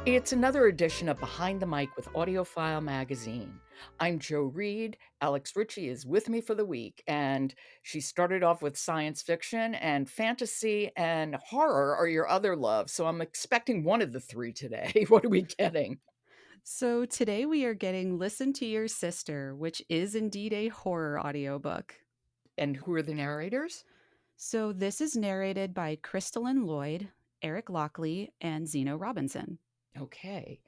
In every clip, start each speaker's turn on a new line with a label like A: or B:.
A: It's another edition of Behind the Mic with AudioFile magazine. I'm Joe Reed. Alex Richey is with me for the week, and she started off with science fiction, and fantasy and horror are your other loves. So I'm expecting one of the three today. What are we getting?
B: So today we are getting Listen to Your Sister, which is indeed a horror audiobook.
A: And who are the narrators?
B: So this is narrated by Kristolyn Lloyd, Eric Lockley, and Zeno Robinson.
A: Okay.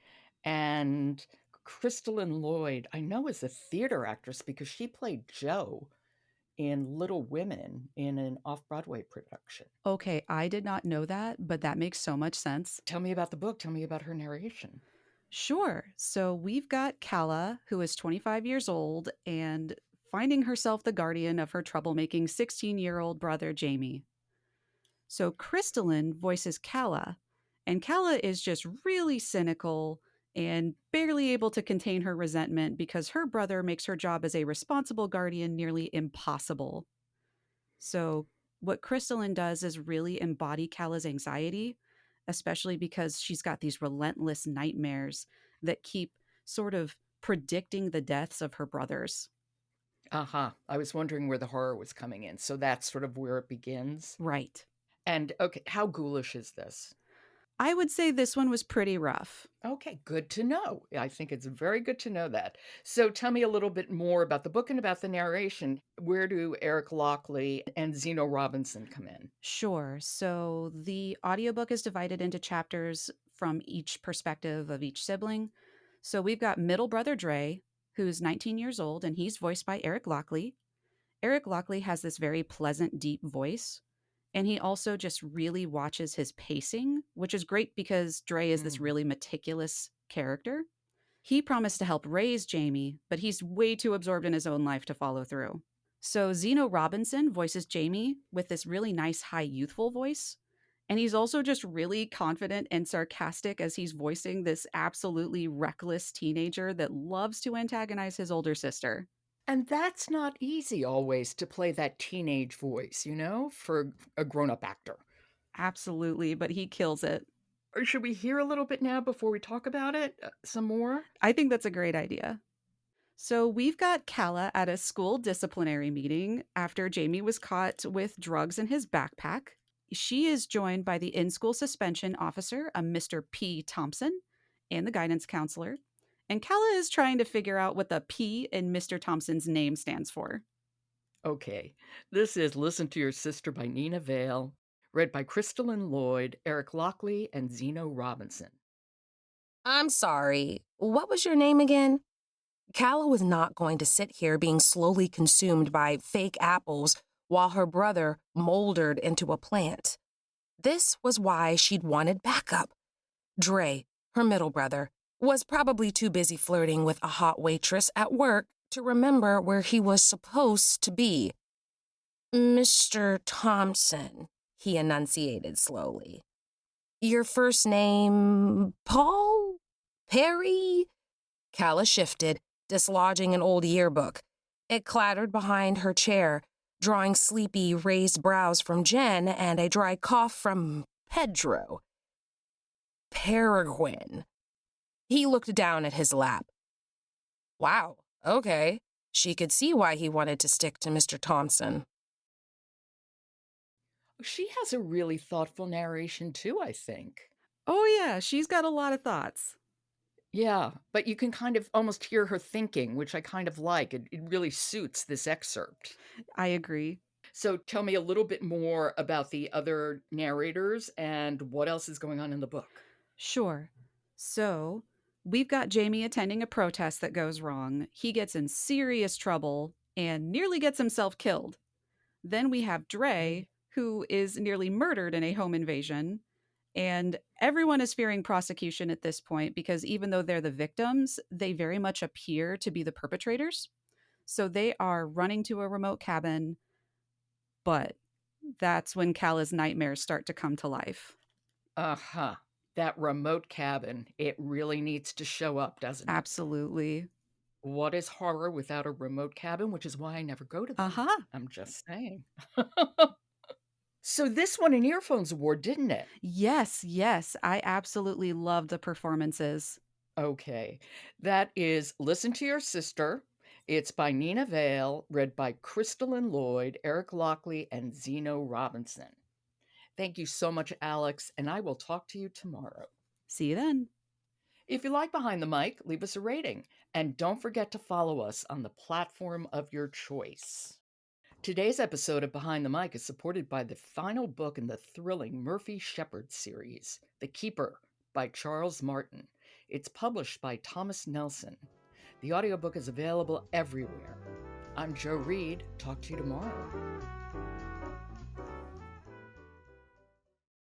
A: And Kristolyn Lloyd, I know is a theater actress because she played Jo in Little Women in an off Broadway production.
B: Okay, I did not know that, but that makes so much sense.
A: Tell me about the book. Tell me about her narration.
B: Sure. So we've got Calla, who is 25 years old and finding herself the guardian of her troublemaking 16-year-old brother, Jamie. So Kristolyn voices Calla, and Calla is just really cynical and barely able to contain her resentment because her brother makes her job as a responsible guardian nearly impossible. So what Kristolyn does is really embody Calla's anxiety, especially because she's got these relentless nightmares that keep sort of predicting the deaths of her brothers.
A: Aha. I was wondering where the horror was coming in. So that's sort of where it begins.
B: Right.
A: And okay, how ghoulish is this?
B: I would say this one was pretty rough.
A: Okay, good to know. I think it's very good to know that. So tell me a little bit more about the book and about the narration. Where do Eric Lockley and Zeno Robinson come in?
B: Sure. So the audiobook is divided into chapters from each perspective of each sibling. So we've got middle brother Dre, who's 19 years old, and he's voiced by Eric Lockley. Eric Lockley has this very pleasant, deep voice. And he also just really watches his pacing, which is great because Dre is this
A: Mm.
B: really meticulous character. He promised to help raise Jamie, but he's way too absorbed in his own life to follow through. So Zeno Robinson voices Jamie with this really nice, high, youthful voice. And he's also just really confident and sarcastic as he's voicing this absolutely reckless teenager that loves to antagonize his older sister.
A: And that's not easy always to play that teenage voice, for a grown up actor.
B: Absolutely, but he kills it.
A: Or should we hear a little bit now before we talk about it some more?
B: I think that's a great idea. So we've got Calla at a school disciplinary meeting after Jamie was caught with drugs in his backpack. She is joined by the in school suspension officer, a Mr. P. Thompson, and the guidance counselor. And Calla is trying to figure out what the P in Mr. Thompson's name stands for.
A: Okay, this is Listen to Your Sister by Neena Viel, read by Kristolyn Lloyd, Eric Lockley, and Zeno Robinson.
C: I'm sorry. What was your name again? Calla was not going to sit here being slowly consumed by fake apples while her brother moldered into a plant. This was why she'd wanted backup. Dre, her middle brother, was probably too busy flirting with a hot waitress at work to remember where he was supposed to be. Mr. Thompson, he enunciated slowly. Your first name, Paul? Perry? Calla shifted, dislodging an old yearbook. It clattered behind her chair, drawing sleepy, raised brows from Jen and a dry cough from Pedro. Peregrine. He looked down at his lap. Wow, okay. She could see why he wanted to stick to Mr. Thompson.
A: She has a really thoughtful narration too, I think.
B: Oh, yeah, she's got a lot of thoughts.
A: Yeah, but you can kind of almost hear her thinking, which I kind of like. It really suits this excerpt.
B: I agree.
A: So tell me a little bit more about the other narrators and what else is going on in the book.
B: Sure. So we've got Jamie attending a protest that goes wrong. He gets in serious trouble and nearly gets himself killed. Then we have Dre,
A: Okay.
B: who is nearly murdered in a home invasion. And everyone is fearing prosecution at this point because even though they're the victims, they very much appear to be the perpetrators. So they are running to a remote cabin, but that's when Calla's nightmares start to come to life.
A: Uh-huh. That remote cabin, it really needs to show up, doesn't it?
B: Absolutely.
A: What is horror without a remote cabin? Which is why I never go to
B: Uh
A: them.
B: huh.
A: I'm just saying. So this won an Earphones Award, didn't it?
B: Yes, yes, I absolutely loved the performances.
A: Okay. That is Listen to Your Sister. It's by Neena Viel, read by Kristolyn Lloyd, Eric Lockley, and Zeno Robinson. Thank you so much, Alex, and I will talk to you tomorrow.
B: See you then.
A: If you like Behind the Mic, leave us a rating. And don't forget to follow us on the platform of your choice. Today's episode of Behind the Mic is supported by the final book in the thrilling Murphy Shepard series, The Keeper by Charles Martin. It's published by Thomas Nelson. The audiobook is available everywhere. I'm Jo Reed. Talk to you tomorrow.